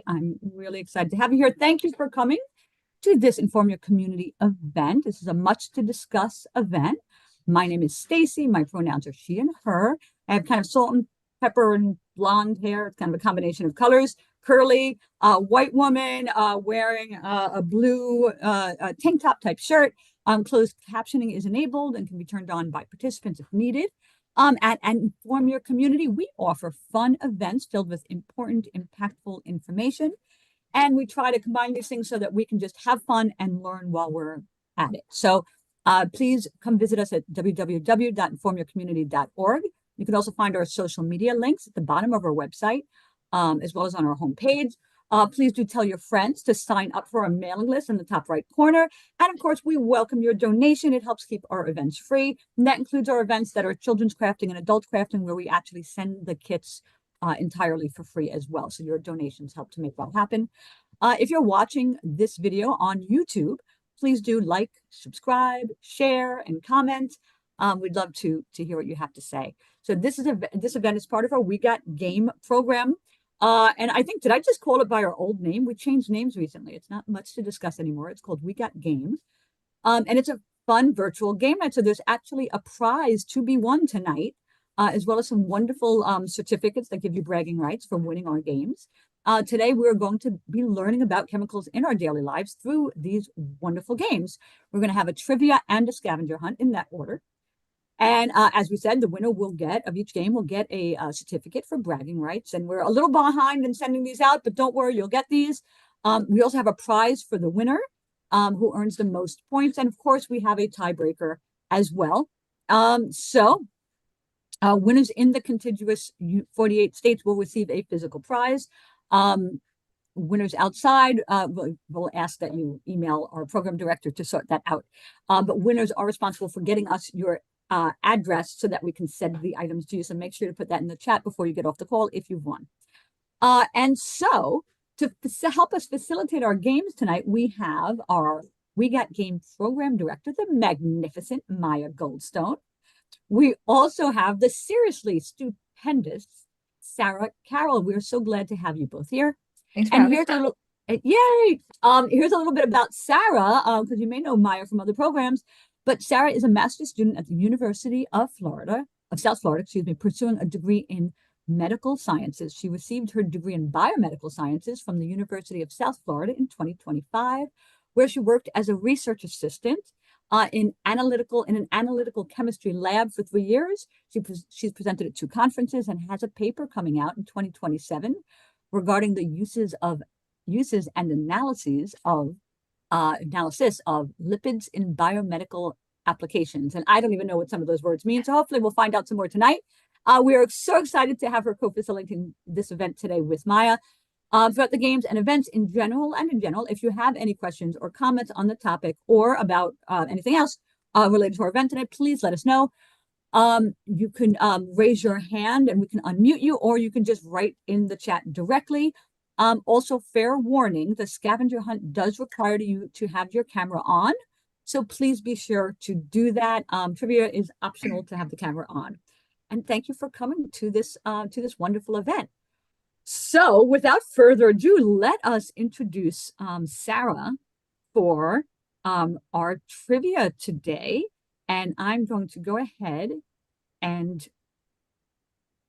I'm really excited to have you here. Thank you for coming to this Inform Your Community event. This is a much to discuss event. My name is Stacy. My pronouns are she and her. I have kind of salt and pepper and blonde hair. It's kind of a combination of colors. Curly, white woman wearing a blue tank top type shirt. Closed captioning is enabled and can be turned on by participants if needed. At Inform Your Community, we offer fun events filled with important, impactful information. And we try to combine these things so that we can just have fun and learn while we're at it. So please come visit us at www.informyourcommunity.org. You can also find our social media links at the bottom of our website, as well as on our homepage. Please do tell your friends to sign up for our mailing list in the top right corner. And of course, we welcome your donation. It helps keep our events free. And that includes our events that are children's crafting and adult crafting, where we actually send the kits entirely for free as well. So your donations help to make that happen. If you're watching this video on YouTube, please do like, subscribe, share, and comment. We'd love to hear what you have to say. So this event is part of our We Got Game program. And I think, did I just call it by our old name? We changed names recently. It's not much to discuss anymore. It's called We Got Games. And it's a fun virtual game night. So there's actually a prize to be won tonight, as well as some wonderful certificates that give you bragging rights for winning our games. Today, we're going to be learning about chemicals in our daily lives through these wonderful games. We're going to have a trivia and a scavenger hunt in that order. And as we said, the winner of each game will get a certificate for bragging rights. And we're a little behind in sending these out, but don't worry, you'll get these. We also have a prize for the winner who earns the most points. And of course, we have a tiebreaker as well. Winners in the contiguous 48 states will receive a physical prize. Winners outside, we'll ask that you email our program director to sort that out. But winners are responsible for getting us your address so that we can send the items to you. So make sure to put that in the chat before you get off the call if you've won. And so to help us facilitate our games tonight, we have our We Got Game program director, the magnificent Maya Goldstone. We also have the seriously stupendous Sarah Carroll. We're so glad to have you both here. Thanks for having here's a little, yay! Here's a little bit about Sarah, because you may know Maya from other programs. But Sarah is a master's student at the University of South Florida, pursuing a degree in medical sciences. She received her degree in biomedical sciences from the University of South Florida in 2025, where she worked as a research assistant in an analytical chemistry lab for 3 years. She's presented at 2 conferences and has a paper coming out in 2027 regarding the uses and analysis of lipids in biomedical applications. And I don't even know what some of those words mean. So hopefully we'll find out some more tonight. We are so excited to have her co-facilitating this event today with Maya. Throughout the games and events in general, if you have any questions or comments on the topic or about anything else related to our event today, please let us know. You can raise your hand and we can unmute you, or you can just write in the chat directly. Also, fair warning, the scavenger hunt does require you to have your camera on. So please be sure to do that. Trivia is optional to have the camera on. And thank you for coming to this wonderful event. So without further ado, let us introduce Sarah for our trivia today. And I'm going to go ahead and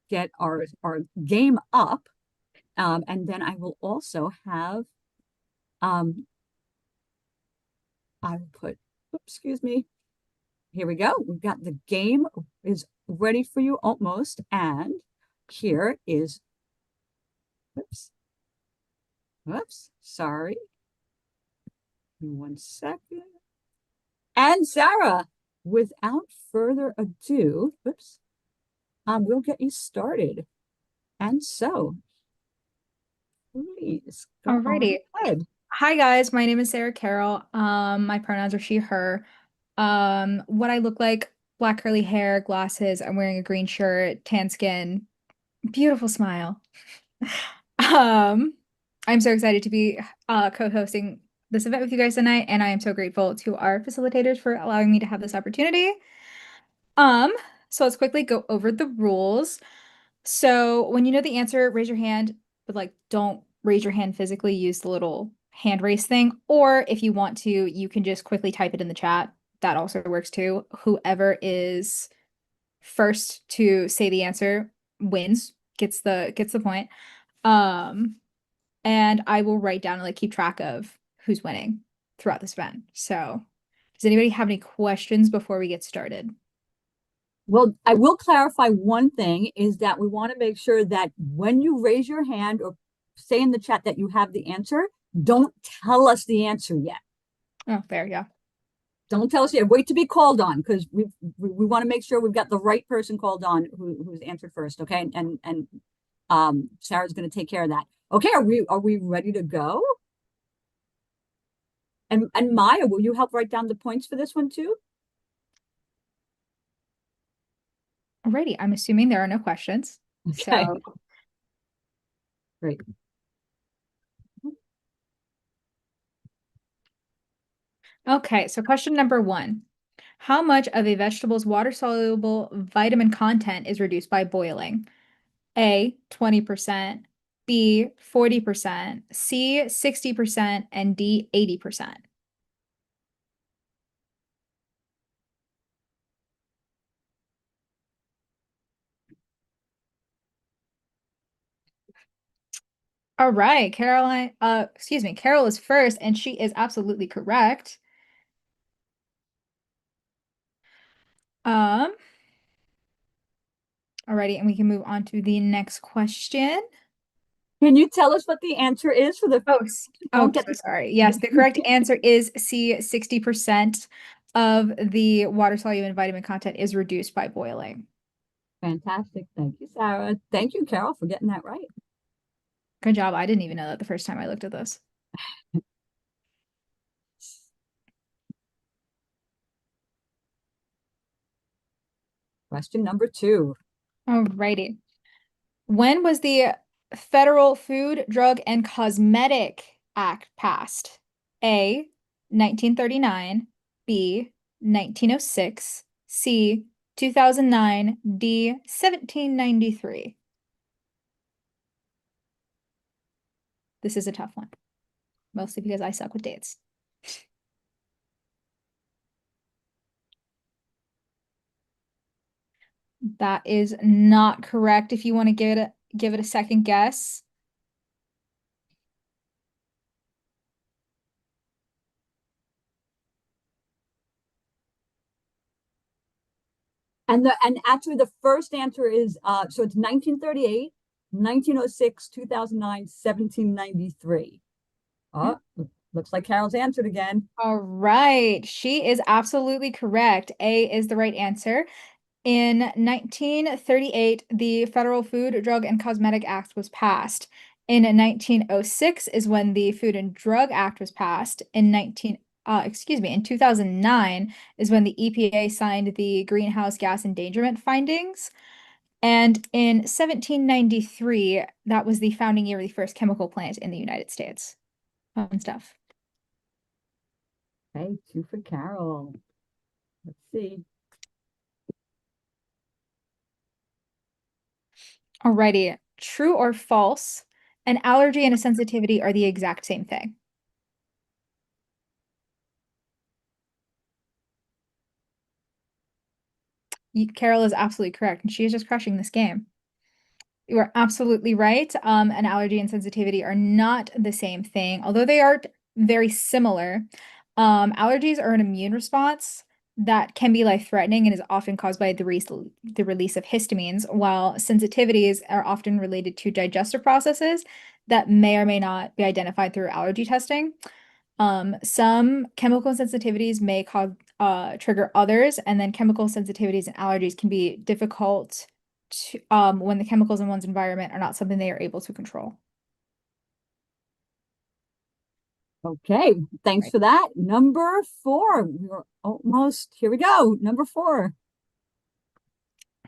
get our game up. And then I will also have, I will put, excuse me. Here we go. We've got the game is ready for you almost. And here is, sorry. Give me 1 second. And Sarah, without further ado, we'll get you started. And so, please go Alrighty. ahead. Hi guys, my name is Sarah Carroll. My pronouns are she, her. What I look like: black curly hair, glasses, I'm wearing a green shirt, tan skin, beautiful smile. I'm so excited to be co-hosting this event with you guys tonight, and I am so grateful to our facilitators for allowing me to have this opportunity. So let's quickly go over the rules. So when you know the answer, raise your hand, but don't raise your hand physically, use the little hand raise thing. Or if you want to, you can just quickly type it in the chat. That also works too. Whoever is first to say the answer wins, gets the point. And I will write down and like keep track of who's winning throughout this event. So, does anybody have any questions before we get started? Well, I will clarify one thing is that we want to make sure that when you raise your hand or say in the chat that you have the answer, don't tell us the answer yet. Oh, there, yeah. Don't tell us yet. Wait to be called on because we want to make sure we've got the right person called on who's answered first. Okay. And Sarah's going to take care of that. Okay. Are we ready to go? And Maya, will you help write down the points for this one too? Alrighty, I'm assuming there are no questions. Okay. So, Great. okay, so question number 1. How much of a vegetable's water-soluble vitamin content is reduced by boiling? A, 20%, B, 40%, C, 60%, and D, 80%. All right, Carol is first, and she is absolutely correct. Um, Alrighty, and we can move on to the next question. Can you tell us what the answer is for the don't get So sorry. Yes, the correct answer is C, 60% of the water soluble vitamin content is reduced by boiling. Fantastic. Thank you, Sarah. Thank you, Carol, for getting that right. Good job. I didn't even know that the first time I looked at this. Question number 2. Alrighty. When was the Federal Food, Drug, and Cosmetic Act passed? A, 1939, B, 1906, C, 2009, D, 1793. This is a tough one, mostly because I suck with dates. That is not correct. If you want to give it a second guess. And actually the first answer is so it's 1938, 1906, 2009, 1793. Oh, looks like Carol's answered again. All right. She is absolutely correct. A is the right answer. In 1938, the Federal Food, Drug, and Cosmetic Act was passed. In 1906 is when the Food and Drug Act was passed. In 2009 is when the EPA signed the greenhouse gas endangerment findings. And in 1793, that was the founding year of the first chemical plant in the United States. Fun stuff. Okay, 2 for Carol. Let's see. Alrighty. True or false? An allergy and a sensitivity are the exact same thing. Carol is absolutely correct, and she is just crushing this game. You are absolutely right. An allergy and sensitivity are not the same thing, although they are very similar. Allergies are an immune response that can be life-threatening and is often caused by the release of histamines, while sensitivities are often related to digestive processes that may or may not be identified through allergy testing. Some chemical sensitivities may cause trigger others, and then chemical sensitivities and allergies can be difficult to, when the chemicals in one's environment are not something they are able to control. Okay, thanks Right. for that. Number 4. We're almost here we go. Number 4.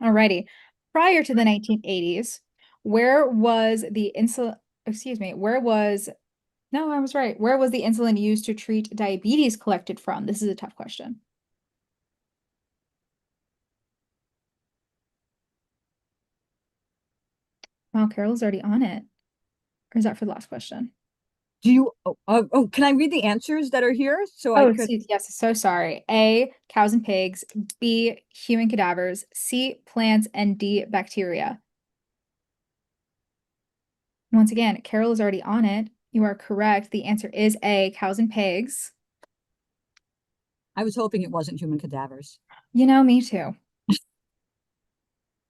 Alrighty. Prior to the 1980s, where was the insulin, excuse me, where was, no, I was right. Where was the insulin used to treat diabetes collected from? This is a tough question. Wow, Carol's already on it. Or is that for the last question? Do you, can I read the answers that are here? So I Oh, could, yes, so sorry. A, cows and pigs. B, human cadavers. C, plants. And D, bacteria. Once again, Carol is already on it. You are correct. The answer is A, cows and pigs. I was hoping it wasn't human cadavers. You know, me too.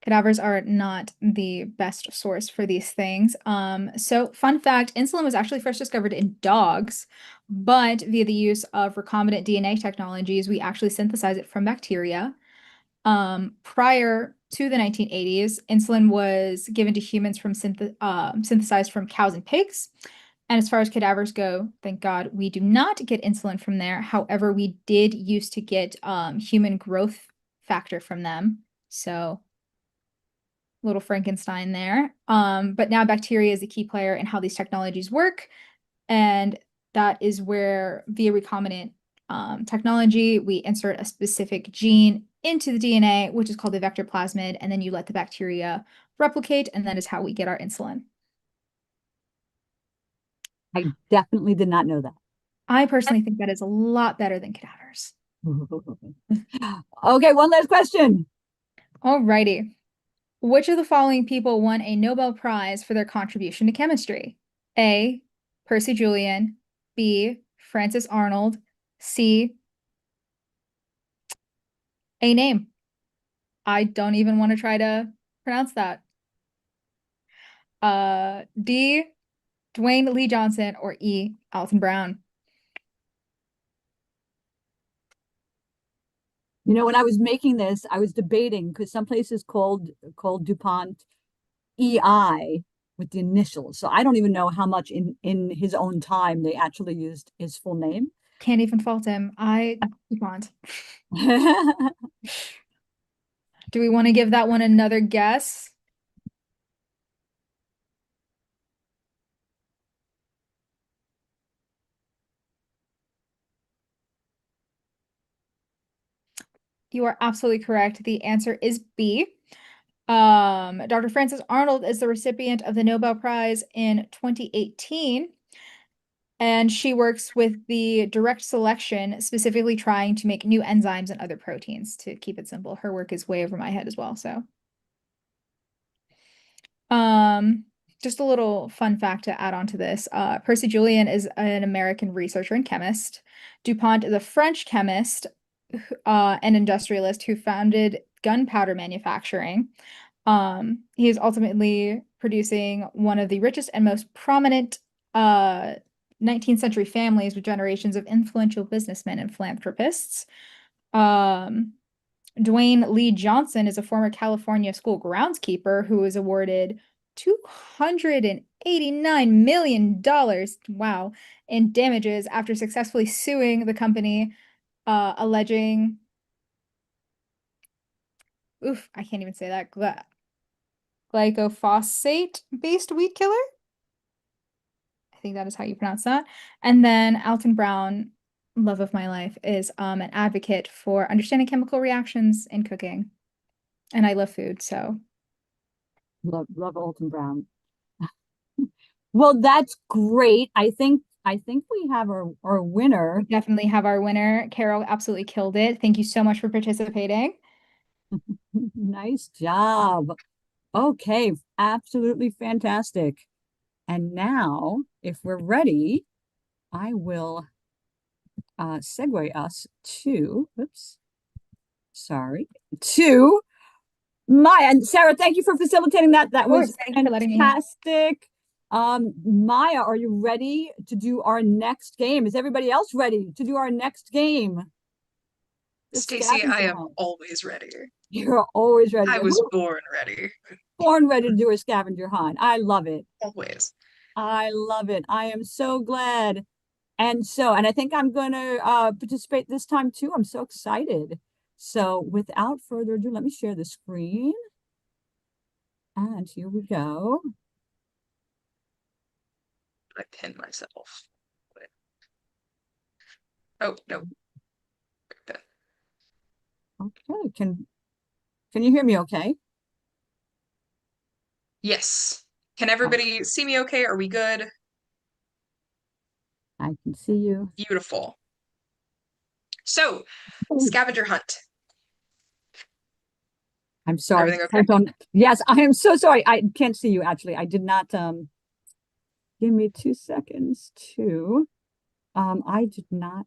Cadavers are not the best source for these things. So fun fact, insulin was actually first discovered in dogs, but via the use of recombinant DNA technologies, we actually synthesize it from bacteria. Prior to the 1980s, insulin was given to humans from synthesized from cows and pigs. And as far as cadavers go, thank God we do not get insulin from there. However, we did used to get human growth factor from them. So little Frankenstein there. But now bacteria is a key player in how these technologies work. And that is where via recombinant technology, we insert a specific gene into the DNA, which is called the vector plasmid, and then you let the bacteria replicate, and that is how we get our insulin. I definitely did not know that. I personally think that is a lot better than cadavers. Okay, one last question. Alrighty. Which of the following people won a Nobel Prize for their contribution to chemistry? A, Percy Julian, B, Francis Arnold, C, a name. I don't even want to try to pronounce that. D, Dwayne Lee Johnson, or E, Alton Brown. You know, when I was making this, I was debating because some places called DuPont EI with the initials. So I don't even know how much in his own time they actually used his full name. Can't even fault him. I can't. Do we want to give that one another guess? You are absolutely correct. The answer is B. Dr. Frances Arnold is the recipient of the Nobel Prize in 2018, and she works with the direct selection, specifically trying to make new enzymes and other proteins, to keep it simple. Her work is way over my head as well, so. Um, just a little fun fact to add on to this. Percy Julian is an American researcher and chemist. DuPont is a French chemist and industrialist who founded gunpowder manufacturing. He is ultimately producing one of the richest and most prominent 19th century families with generations of influential businessmen and philanthropists. Um, Dwayne Lee Johnson is a former California school groundskeeper who was awarded $289 million, wow, in damages after successfully suing the company, alleging, oof, I can't even say that, glyphosate-based weed killer. I think that is how you pronounce that. And then Alton Brown, love of my life, is an advocate for understanding chemical reactions in cooking. And I love food, so Love Alton Brown. Well, that's great. I think we have our winner. we definitely have our winner. Carol absolutely killed it. Thank you so much for participating. Nice job. Okay, absolutely fantastic. And now, if we're ready, I will segue us to, oops, sorry, to Maya. And Sarah, thank you for facilitating that. That Of was course, thank you for letting me. fantastic. Maya, are you ready to do our next game? Is everybody else ready to do our next game? The Stacy, I scavenger am hunt. always ready. You're always ready. I was born ready. Born ready to do a scavenger hunt. I love it. Always. I love it. I am so glad. And I think I'm going to participate this time too. I'm so excited. So without further ado, let me share the screen. And here we go. I pin myself. Oh, no. Okay, can you hear me okay? Yes. Can everybody see me okay? Are we good? I can see you. Beautiful. So, Oh, scavenger hunt. I'm sorry. Everything okay? Hold on. Yes, I am so sorry. I can't see you actually. I did not give me 2 seconds to I did not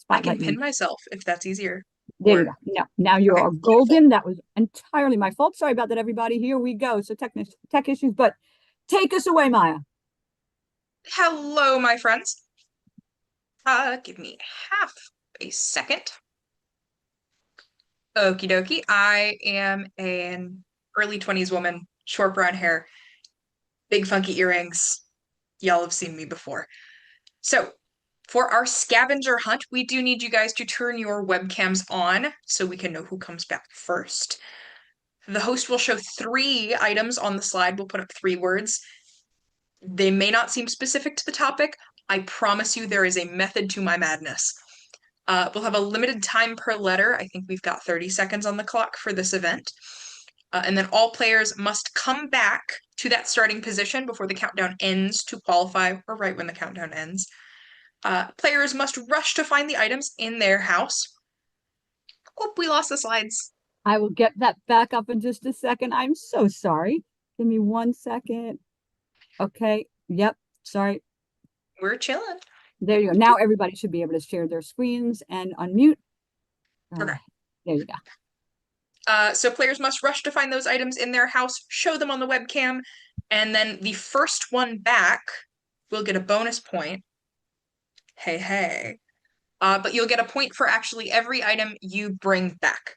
I can spotlight you. pin myself if that's easier. There you Or go. No, now you're okay, all beautiful. golden. That was entirely my fault. Sorry about that, everybody. Here we go. So tech issues, but take us away, Maya. Hello, my friends. Give me half a second. Okie dokie. I am an early 20s woman, short brown hair, big funky earrings. Y'all have seen me before. So, for our scavenger hunt, we do need you guys to turn your webcams on so we can know who comes back first. The host will show 3 items on the slide. We'll put up 3 words. They may not seem specific to the topic. I promise you there is a method to my madness. We'll have a limited time per letter. I think we've got 30 seconds on the clock for this event. And then all players must come back to that starting position before the countdown ends to qualify, or right when the countdown ends. Players must rush to find the items in their house. Oh, we lost the slides. I will get that back up in just a second. I'm so sorry. Give me 1 second. Okay. Yep. Sorry. We're chilling. There you go. Now everybody should be able to share their screens and unmute. Okay. There you go. So players must rush to find those items in their house, show them on the webcam, and then the first one back will get a bonus point. Hey, hey. But you'll get a point for actually every item you bring back.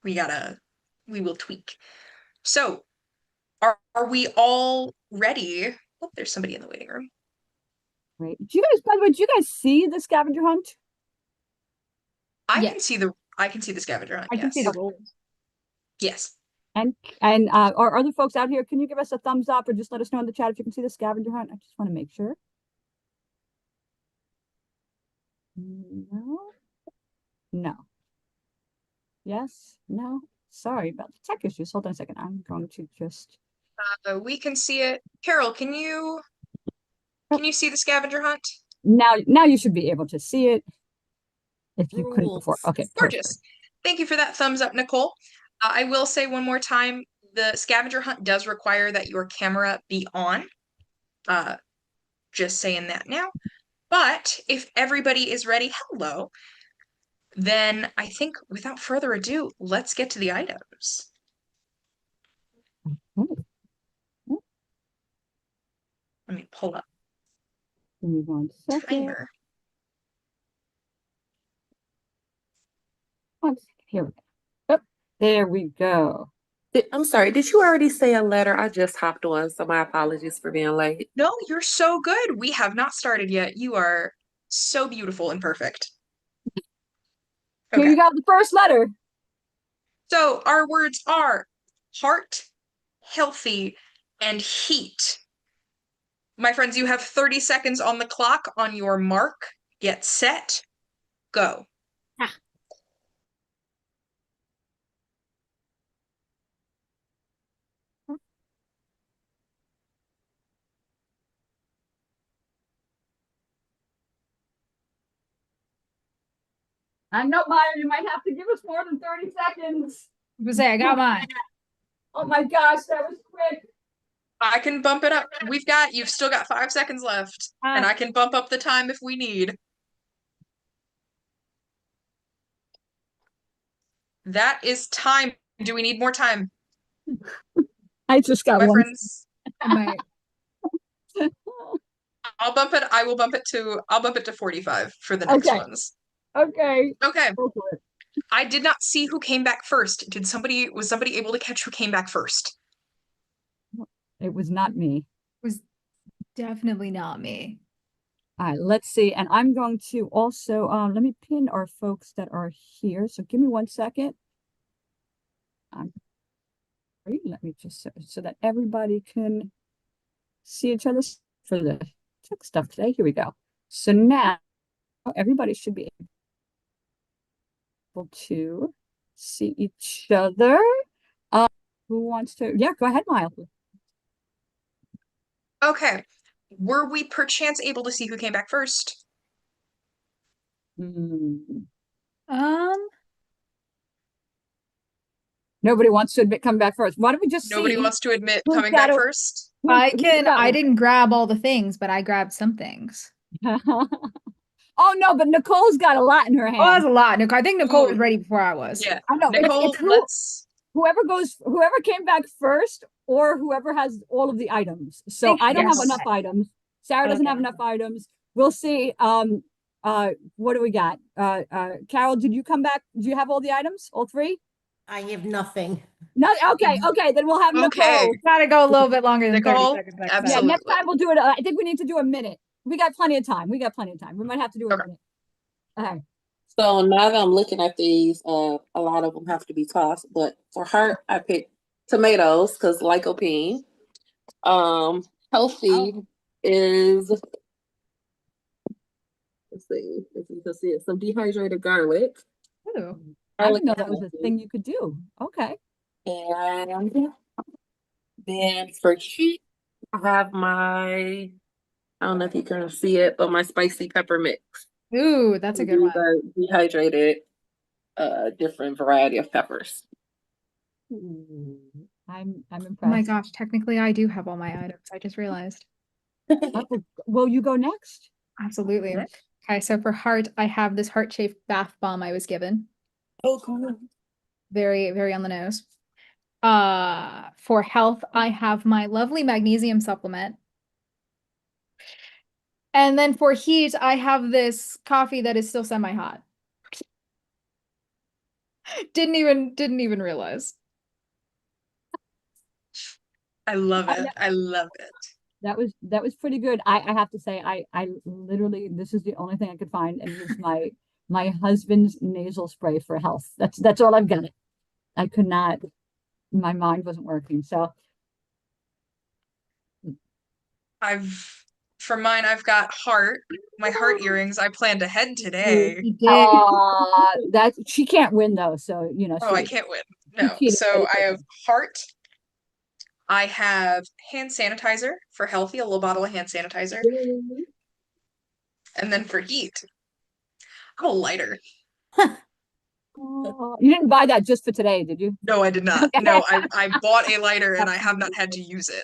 We will tweak. So, are we all ready? Oh, there's somebody in the waiting room. Right. Do you guys, by the way, do you guys see the scavenger hunt? I Yes. can see the scavenger hunt. I can see Yes. the rules. Yes. And our other folks out here, can you give us a thumbs up or just let us know in the chat if you can see the scavenger hunt? I just want to make sure. No. No. Yes. No. Sorry about the tech issues. Hold on a second. I'm going to just. We can see it. Carol, can you see the scavenger hunt? Now you should be able to see it. If you couldn't before. Rules. Okay. Gorgeous. Perfect. Thank you for that thumbs up, Nicole. I will say one more time, the scavenger hunt does require that your camera be on. Just saying that now. But if everybody is ready, hello, then I think without further ado, let's get to the items. Oh, Let me pull up give me 1 second. timer. 1 second. Here we go. Oh, there we go. I'm sorry, did you already say a letter? I just hopped on, so my apologies for being late. No, you're so good. We have not started yet. You are so beautiful and perfect. Here Okay. you go. The first letter. So our words are heart, healthy, and heat. My friends, you have 30 seconds on the clock. On your mark, get set, go. I know, Maya, you might have to give us more than 30 seconds. I was gonna say I got mine. Oh my gosh, that was quick. I can bump it up. You've still got 5 seconds left, and I can bump up the time if we need. That is time. Do we need more time? I just got My one. friends, I might. I will bump it to 45 for the next Okay. ones. Okay. Okay. Go for it. I did not see who came back first. Was somebody able to catch who came back first? It was not me. Was definitely not me. All right, let's see. And I'm going to also let me pin our folks that are here. So give me 1 second. Let me just so that everybody can see each other for the tech stuff today. Here we go. So now everybody should be able to see each other. Who wants to? Yeah, go ahead, Miles. Okay. Were we perchance able to see who came back first? Hmm. Um, Nobody wants to admit coming back first. Why don't we just Nobody see wants to admit who's coming back got a first. I who's can. got I one? didn't grab all the things, but I grabbed some things. Oh no, but Nicole's got a lot in her Oh, that's hand. a lot. I think Nicole was Ooh. ready before I was. Yeah. I know. Nicole, Whoever came back first, or whoever has all of the items. So Think I don't have yes. enough items. Sarah doesn't have Okay. enough items. We'll see. What do we got? Carol, did you come back? Do you have all the items? All three? I have nothing. No. Okay. Then we'll have Okay. Nicole. Gotta go a little bit longer than 30 Nicole, seconds next Yeah, time. absolutely. next time we'll do it. I think we need to do a minute. We got plenty of time. We might have to do a Okay. minute. Okay. So now that I'm looking at these, a lot of them have to be tossed. But for heart, I picked tomatoes because lycopene. Healthy is, let's see if you can see it, some dehydrated garlic. Ooh. I Garlic didn't know and that was a healthy. thing you could do. Okay. And then for heat, I have I don't know if you can see it, but my spicy pepper mix. Ooh, that's a good These one. are dehydrated, different variety of peppers. I'm Oh my impressed. gosh, technically I do have all my items. I just realized. Will you go next? Absolutely. Okay. Okay, so for heart, I have this heart-shaped bath bomb I was given. Oh, cool. Very, very on the nose. For health, I have my lovely magnesium supplement. And then for heat, I have this coffee that is still semi-hot. Didn't even realize. I love Yeah. it. I love it. That was pretty good. I have to say, I literally, this is the only thing I could find, and it was my husband's nasal spray for health. That's all I've got. I could not. My mind wasn't working. So For mine, I've got heart, my heart earrings. I planned ahead today. You did. that she can't win though. So Oh, I she can't win. she No. cheated, but So it's I have okay. heart. I have hand sanitizer for healthy, a little bottle of hand sanitizer. And then for heat, I have a lighter. You didn't buy that just for today, did you? No, I did not. Okay. No, I bought a lighter and I have not had to use it.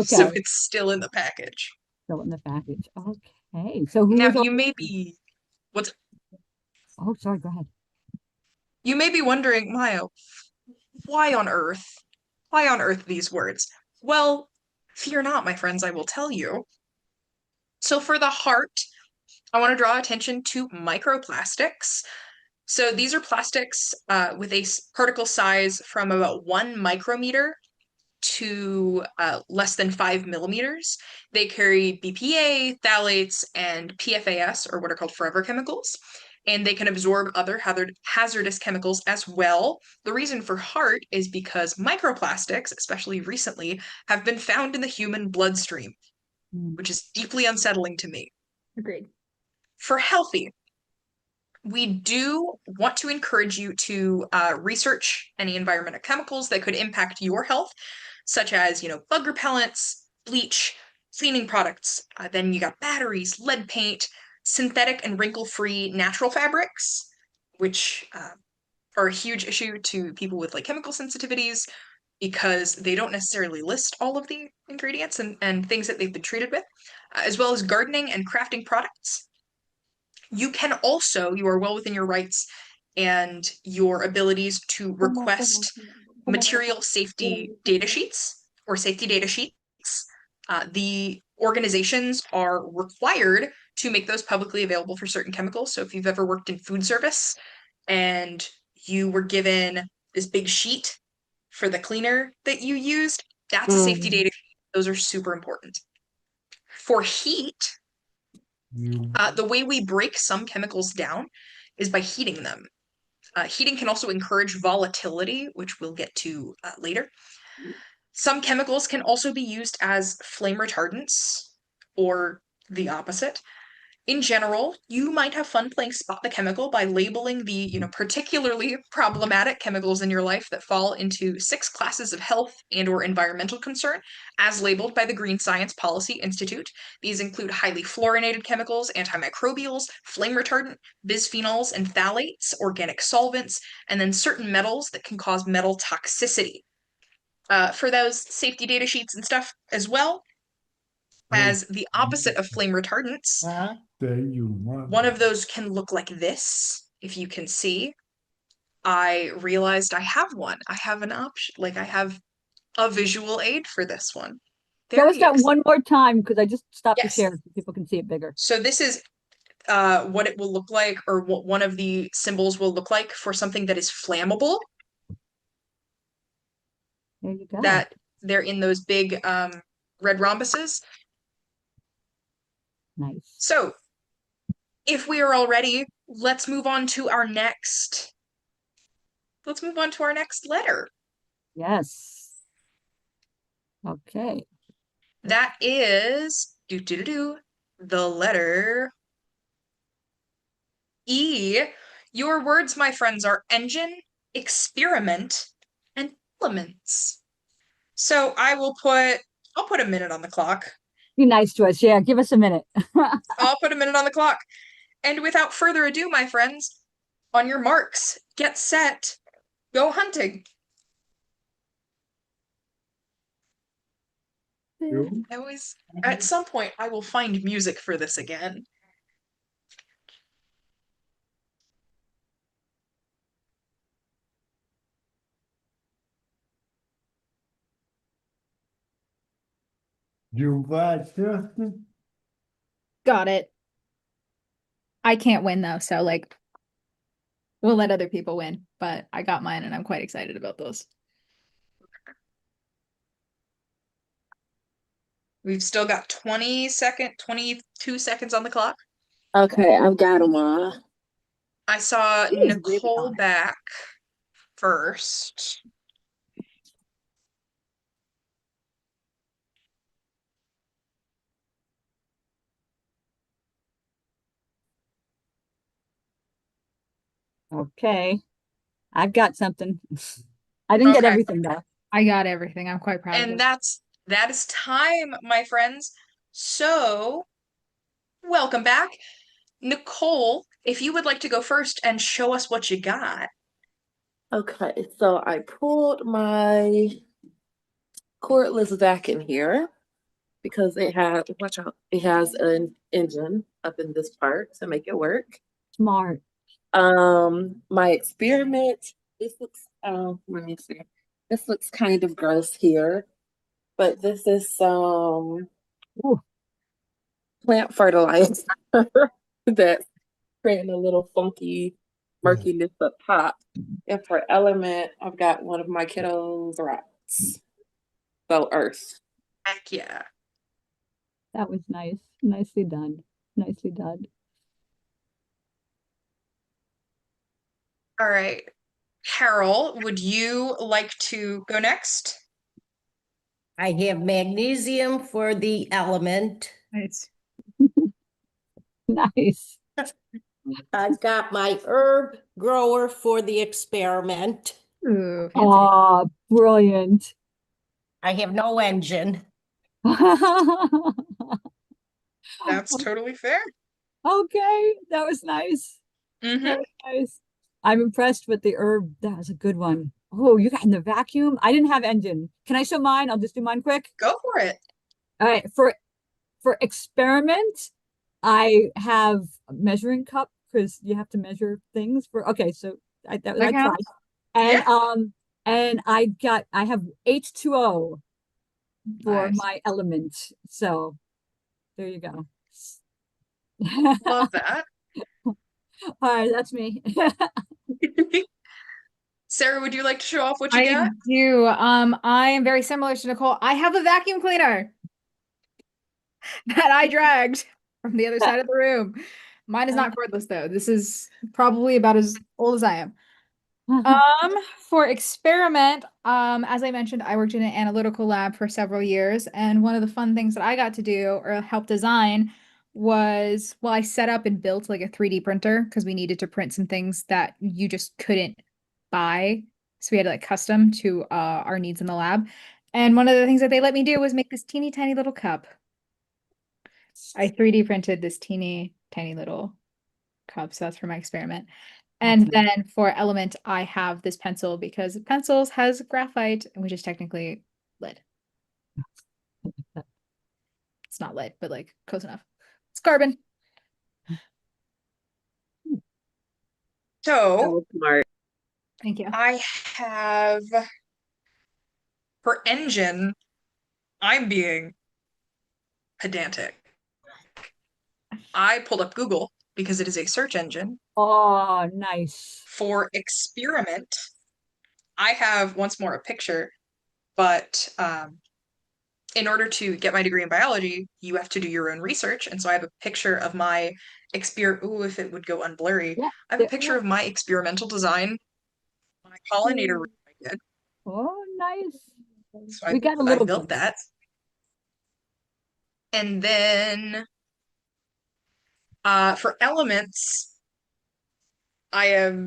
So Okay. it's still in the package. Still in the package. Okay. So who Now was you on? may be Oh, sorry. Go ahead. you may be wondering, Maya, why on earth? Why on earth these words? Well, fear not, my friends, I will tell you. So for the heart, I want to draw attention to microplastics. So these are plastics with a particle size from about 1 micrometer to less than 5 millimeters. They carry BPA, phthalates, and PFAS, or what are called forever chemicals, and they can absorb other hazardous chemicals as well. The reason for heart is because microplastics, especially recently, have been found in the human bloodstream, which is deeply unsettling to me. Agreed. For healthy, we do want to encourage you to research any environmental chemicals that could impact your health, such as, bug repellents, bleach, cleaning products. Then you got batteries, lead paint, synthetic and wrinkle-free natural fabrics, which are a huge issue to people with like chemical sensitivities because they don't necessarily list all of the ingredients and things that they've been treated with, as well as gardening and crafting products. You are well within your rights and your abilities to request material safety data sheets or safety data sheets. The organizations are required to make those publicly available for certain chemicals. So if you've ever worked in food service and you were given this big sheet for the cleaner that you used, that's a safety data sheet. Those are super important. For heat, the way we break some chemicals down is by heating them. Heating can also encourage volatility, which we'll get to later. Some chemicals can also be used as flame retardants, or the opposite. In general, you might have fun playing Spot the Chemical by labeling the, particularly problematic chemicals in your life that fall into 6 classes of health and or environmental concern, as labeled by the Green Science Policy Institute. These include highly fluorinated chemicals, antimicrobials, flame retardant, bisphenols and phthalates, organic solvents, and then certain metals that can cause metal toxicity. For those safety data sheets and stuff as well, as the opposite of flame retardants, Huh? one of those can look like this, if you can see. I realized I have one. I have an option, like I have a visual aid for this one. Show us Very that exciting. one more time because I just stopped the Yes. share so people can see it bigger. So this is what it will look like, or what one of the symbols will look like for something that is flammable, There you go. that they're in those big red rhombuses. Nice. So if we are all ready, let's move on to our next letter. Yes. Okay. That is the letter E. Your words, my friends, are engine, experiment, and elements. So I'll put a minute on the clock. Be nice to us. Yeah, give us a minute. I'll put a minute on the clock. And without further ado, my friends, on your marks, get set, go hunting. At some point, I will find music for this again. You got something? Got it. I can't win though, so like we'll let other people win, but I got mine and I'm quite excited about those. We've still got 22 seconds on the clock. Okay, I've got them all. I saw Ooh, really Nicole nice. back first. Okay. I've got something. I didn't get Okay. everything though. I got everything. I'm quite proud of And it. that is time, my friends. So, welcome back. Nicole, if you would like to go first and show us what you got. Okay, so I pulled my cordless vacuum here because watch out, it has an engine up in this part to make it work. Smart. My experiment, this looks, let me see. This looks kind of gross here, but this is some Ooh. plant fertilizer that's creating a little funky murkiness up top. And for element, I've got one of my kiddos' rocks. So earth. Heck yeah. That was nice. Nicely done. Nicely done. All right. Carol, would you like to go next? I have magnesium for the element. Nice. Nice. I've got my herb grower for the experiment. Ooh, fancy. Oh, brilliant. I have no engine. That's totally fair. Okay, that was nice. Mm-hmm. That was nice. I'm impressed with the herb. That was a good one. Oh, you got in the vacuum? I didn't have engine. Can I show mine? I'll just do mine quick. Go for it. All right, for experiment, I have a measuring cup because you have to measure things for. Okay, so That I tried, counts? and I have H2O for Nice. my element. So there you go. Love that. All right, that's me. Sarah, would you like to show off what you I got? do. I am very similar to Nicole. I have a vacuum cleaner that I dragged from the other side of the room. Mine is not cordless though. This is probably about as old as I am. For experiment, as I mentioned, I worked in an analytical lab for several years, and one of the fun things that I got to do or help design was, well, I set up and built like a 3D printer because we needed to print some things that you just couldn't buy. So we had to like custom to our needs in the lab. And one of the things that they let me do was make this teeny tiny little cup. I 3D printed this teeny tiny little cup. So that's for my experiment. And then for element, I have this pencil because pencils has graphite, which is technically lead. It's not lead, but like close enough. It's carbon. That So was smart. Thank you. I have for engine, I'm being pedantic. I pulled up Google because it is a search engine. Oh, nice. For experiment, I have once more a picture, but in order to get my degree in biology, you have to do your own research. And so I have a picture of my ooh, if it would go unblurry. Yeah. I have a picture of my experimental design. My pollinator room I did. Oh, nice. So We got a I little built glimpse. that. And then for elements, I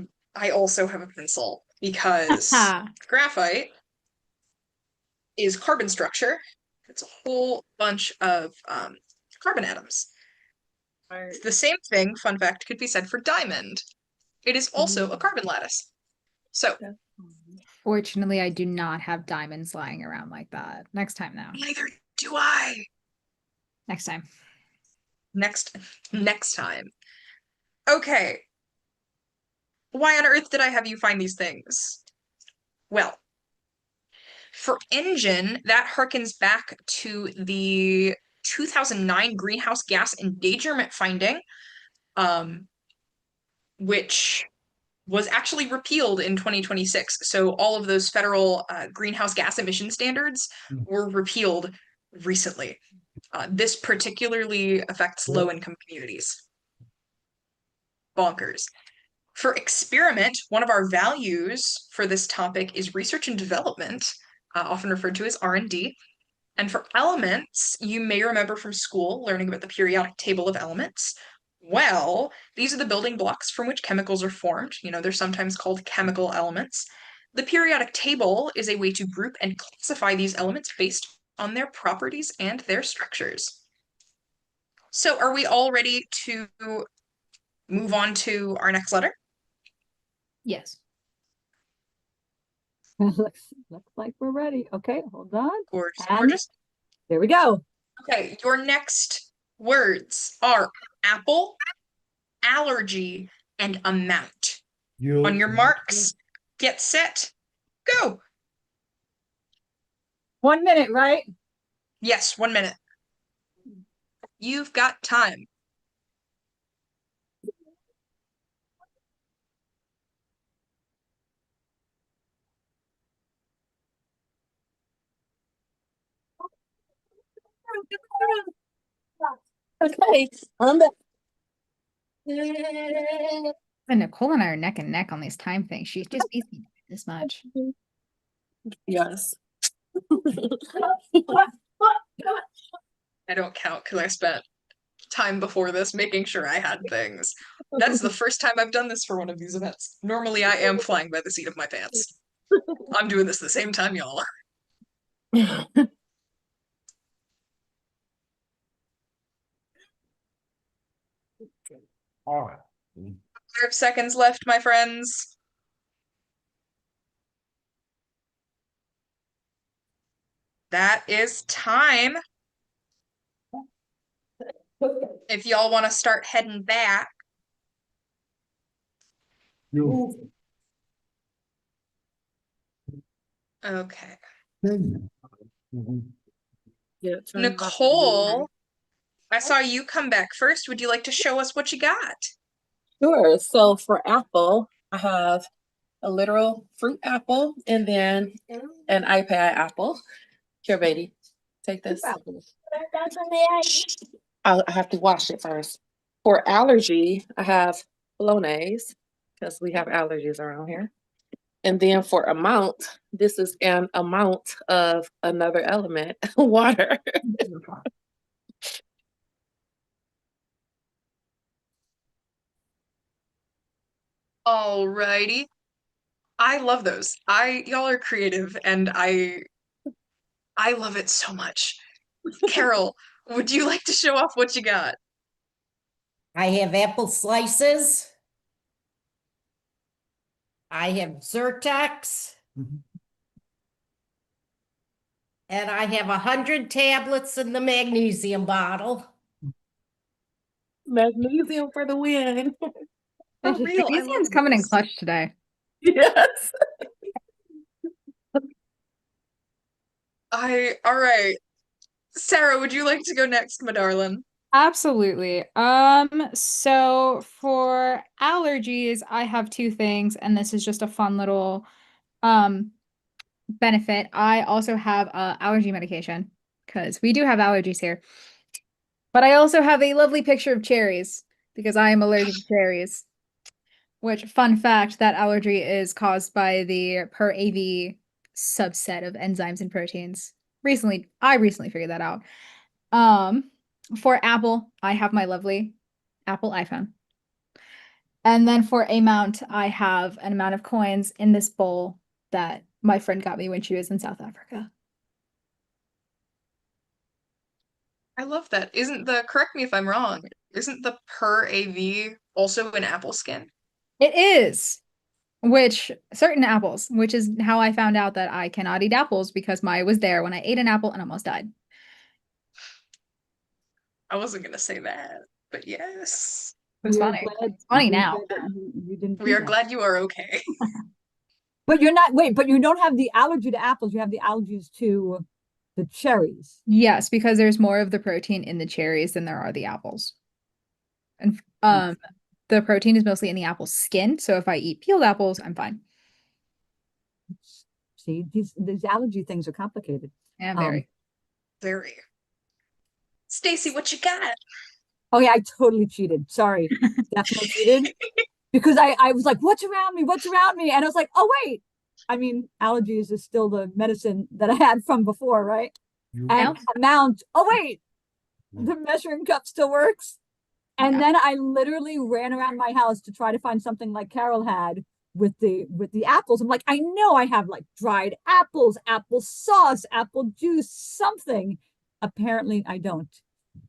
also have a pencil because graphite is carbon structure. It's a whole bunch of carbon atoms. The same thing, fun fact, could be said for diamond. It is also a carbon lattice. So Fortunately, I do not have diamonds lying around like that. Next time now. neither do I. Next time. Next time. Okay. Why on earth did I have you find these things? Well, for engine, that harkens back to the 2009 greenhouse gas endangerment finding, which was actually repealed in 2026. So all of those federal greenhouse gas emission standards were repealed recently. This particularly affects low-income communities. Bonkers. For experiment, one of our values for this topic is research and development, often referred to as R&D. And for elements, you may remember from school learning about the periodic table of elements. Well, these are the building blocks from which chemicals are formed. You know, they're sometimes called chemical elements. The periodic table is a way to group and classify these elements based on their properties and their structures. So are we all ready to move on to our next letter? Yes. Looks like we're ready. Okay, hold on. Gorgeous, And gorgeous. there we go. Okay, your next words are apple, allergy, and amount. On your marks, get set, go. 1 minute, right? Yes, 1 minute. You've got time. Okay, I'm back. And Nicole and I are neck and neck on these time things. She just beats me this much. Yes. I don't count because I spent time before this making sure I had things. That's the first time I've done this for one of these events. Normally I am flying by the seat of my pants. I'm doing this the same time y'all are. All right. 5 seconds left, my friends. That is time. If y'all want to start heading back. You. Okay. Mhm. Yeah, turn it off. Nicole, I saw you come back first. Would you like to show us what you got? Sure. So for apple, I have a literal fruit apple and then an iPad apple. Here, baby, take this. I have to wash it first. For allergy, I have bolognese because we have allergies around here. And then for amount, this is an amount of another element, water. Alrighty. I love those. Y'all are creative and I love it so much. Carol, would you like to show off what you got? I have apple slices. I have Zyrtex. Mhm. And I have 100 tablets in the magnesium bottle. Magnesium for the win. For real, I Magnesium's love coming in those. clutch today. Yes. All right. Sarah, would you like to go next, my darling? Absolutely. So for allergies, I have two things, and this is just a fun little um benefit. I also have allergy medication because we do have allergies here. But I also have a lovely picture of cherries because I am allergic to cherries. Which, fun fact, that allergy is caused by the per AV subset of enzymes and proteins. I recently figured that out. Um, for Apple, I have my lovely Apple iPhone. And then for a mount, I have an amount of coins in this bowl that my friend got me when she was in South Africa. I love that. Correct me if I'm wrong, isn't the per AV also an apple skin? It is, which certain apples, which is how I found out that I cannot eat apples because Maya was there when I ate an apple and almost died. I wasn't gonna say that, but yes. It was We are funny. glad- It's funny we are now. glad that you didn't We do are that. glad you are okay. But you don't have the allergy to apples, you have the allergies to the cherries. Yes, because there's more of the protein in the cherries than there are the apples. And the protein is mostly in the apple skin, so if I eat peeled apples, I'm fine. See, these allergy things are complicated. Yeah, very. Very. Stacy, what you got? Oh yeah, I totally cheated. Sorry. Definitely cheated. Because I was like, what's around me? What's around me? And I was like, oh wait. I mean, allergies is still the medicine that I had from before, right? You- And amount, oh wait, Mm. the measuring cup still works. And Yeah. then I literally ran around my house to try to find something like Carol had with the apples. I'm like, I know I have like dried apples, apple sauce, apple juice, something. Apparently I don't.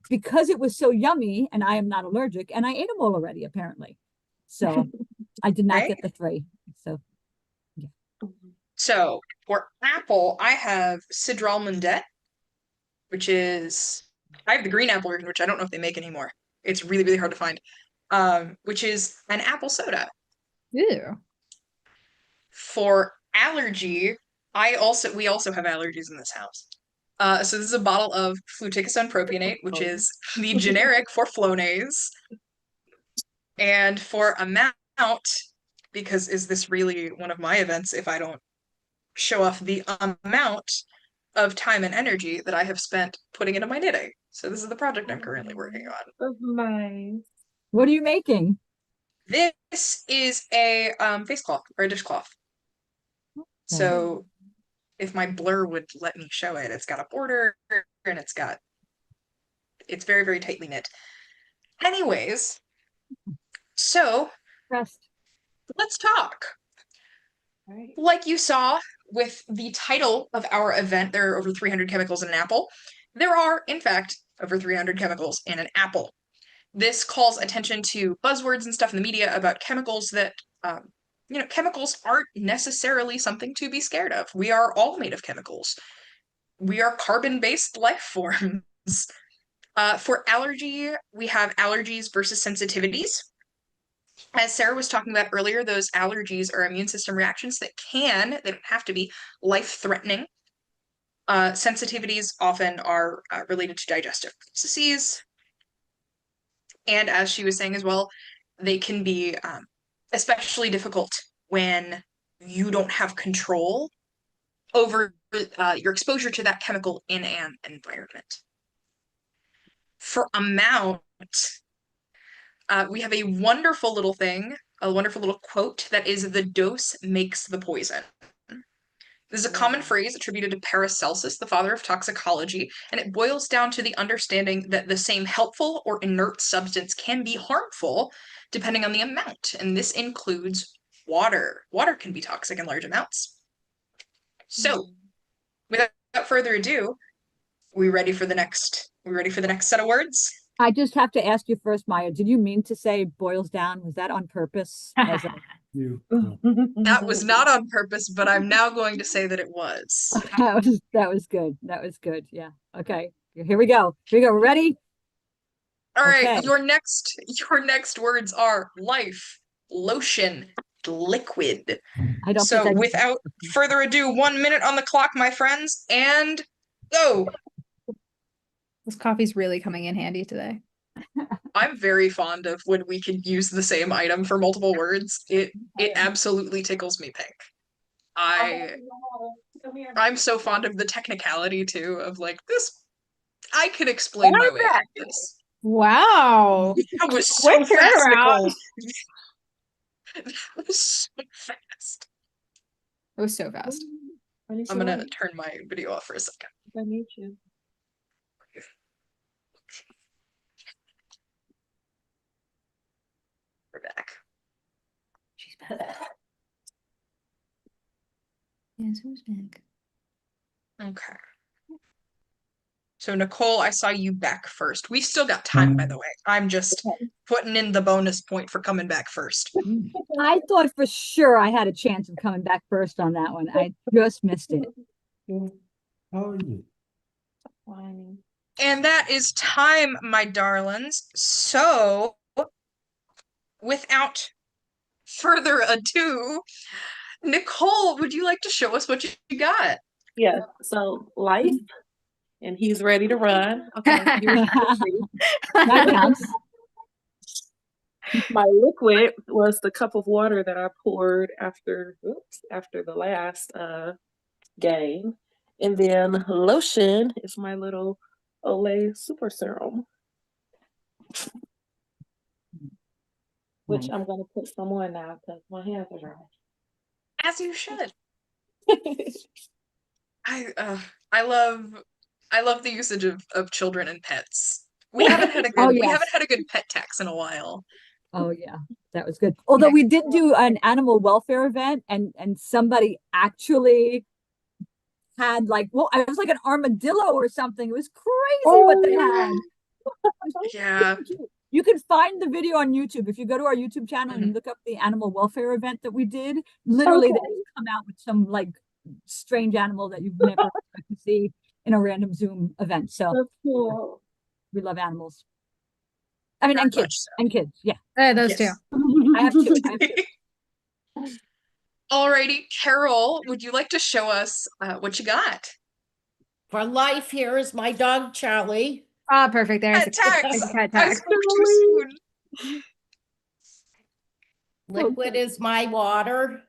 Because it was so yummy and I am not allergic and I ate them all already, apparently. So I did not Right? get the 3. So So for apple, I have Sidral Mundet, which is I have the green apple version, which I don't know if they make anymore. It's really, really hard to find. Which is an apple soda. Ew. For allergy, we also have allergies in this house. So this is a bottle of fluticasone propionate, which is the generic for Flonase. And for amount, because is this really one of my events if I don't show off the amount of time and energy that I have spent putting into my knitting. So this is the project I'm currently working on. That's nice. what are you making? This is a face cloth or a dishcloth. So if my blur would let me show it, it's got a border and it's very, very tightly knit. Anyways, so Rest. let's talk. Right. Like you saw with the title of our event, there are over 300 chemicals in an apple. There are, in fact, over 300 chemicals in an apple. This calls attention to buzzwords and stuff in the media about chemicals that, chemicals aren't necessarily something to be scared of. We are all made of chemicals. We are carbon-based life forms. For allergy, we have allergies versus sensitivities. As Sarah was talking about earlier, those allergies are immune system reactions that they don't have to be life-threatening. Sensitivities often are related to digestive processes. And as she was saying as well, they can be especially difficult when you don't have control over your exposure to that chemical in an environment. For amount, we have a wonderful little thing, a wonderful little quote that is the dose makes the poison. This is a common phrase attributed to Paracelsus, the father of toxicology, and it boils down to the understanding that the same helpful or inert substance can be harmful depending on the amount, and this includes water. Water can be toxic in large amounts. So, without further ado, we ready for the next set of words? I just have to ask you first, Maya, did you mean to say boils down? Was that on purpose? As a- You. That was not on purpose, but I'm now going to say that it was. that was good. That was good. Yeah. Okay. Here we go. Here we go. Ready? All right, Okay. your next words are life, lotion, liquid. I don't So think I without further ado, 1 minute on the clock, my friends, and go. This coffee's really coming in handy today. I'm very fond of when we can use the same item for multiple words. It absolutely tickles me pink. I'm so fond of the technicality too of like this. I could explain my way out of this. Wow. That was so Quick fast, turnaround. Nicole. That was so fast. It was so fast. I'm gonna turn my video off for a second. I need you. We're back. She's back. Yes, who's back? Okay. So Nicole, I saw you back first. We've still got time, by the way. I'm just putting in the bonus point for coming back first. I thought for sure I had a chance of coming back first on that one. I just missed it. How are you? And that is time, my darlings. So, without further ado, Nicole, would you like to show us what you got? Yes. So life, and he's ready to run. Okay. That counts. My liquid was the cup of water that I poured after the last game. And then lotion is my little Olay super serum, which Nice. I'm gonna put some on now because my hands are dry. As you should. I love the usage of children and pets. We haven't had a good Oh, we yes. haven't had a good pet tax in a while. Oh yeah, that was good. Although we did do an animal welfare event and somebody actually had like, well, it was like an armadillo or something. It was crazy what they had. Yeah. You can find the video on YouTube. If you go to our YouTube channel and you look up the animal welfare event that we did, literally they just come out with some like strange animal that you've never expect to see in a random Zoom event. So That's cool. we love animals. I mean, and Very much kids, so. and kids. Yeah, Those Yes. I have two. I have two. Alrighty, Carol, would you like to show us what you got? For life, here is my dog Charlie. Ah, perfect. There's Pet tax. there's a pet I tax. spoke too soon. Liquid is my water.